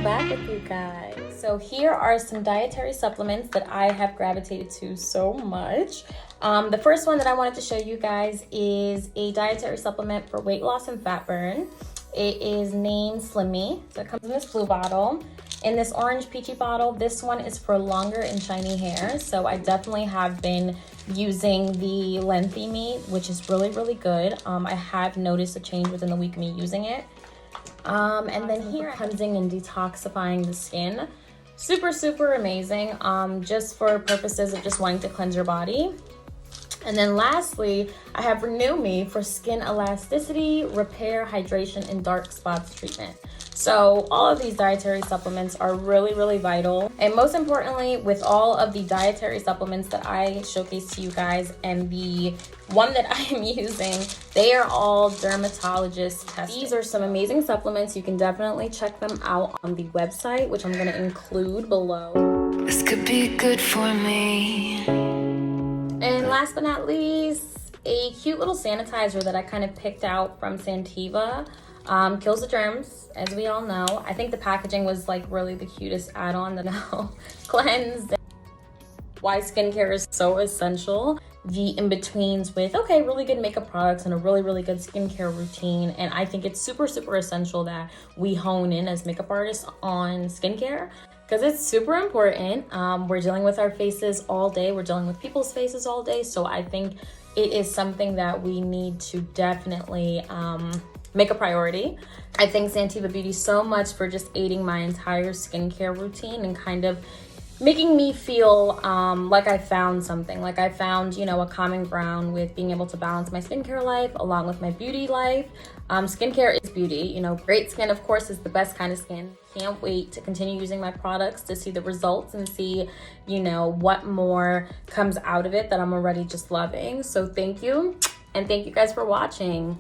back with you guys. So here are some dietary supplements that I have gravitated to so much. The first one that I wanted to show you guys is a dietary supplement for weight loss and fat burn. It is named Slim Me. So it comes in this blue bottle. In this orange peachy bottle, this one is for longer and shiny hair. So I definitely have been using the Lengthy Me, which is really, really good. I have noticed a change within the week of me using it. And then here, cleansing and detoxifying the skin. Super, super amazing, just for purposes of just wanting to cleanse your body. And then lastly, I have Renew Me for skin elasticity, repair, hydration, and dark spots treatment. So all of these dietary supplements are really, really vital. And most importantly, with all of the dietary supplements that I showcase to you guys and the one that I am using, they are all dermatologist tested. These are some amazing supplements. You can definitely check them out on the website, which I'm going to include below. This could be good for me. And last but not least, a cute little sanitizer that I kind of picked out from Santeva. Kills the germs, as we all know. I think the packaging was like really the cutest add-on to know. Cleanse. Why skincare is so essential. The in-betweens with, okay, really good makeup products and a really, really good skincare routine. And I think it's super, super essential that we hone in as makeup artists on skincare, because it's super important. We're dealing with our faces all day. We're dealing with people's faces all day. So I think it is something that we need to definitely make a priority. I thank Santeva Beauty so much for just aiding my entire skincare routine and kind of making me feel like I found something, like I found, you know, a common ground with being able to balance my skincare life along with my beauty life. Skincare is beauty, you know, great skin, of course, is the best kind of skin. Can't wait to continue using my products to see the results and see, you know, what more comes out of it that I'm already just loving. So thank you, and thank you guys for watching.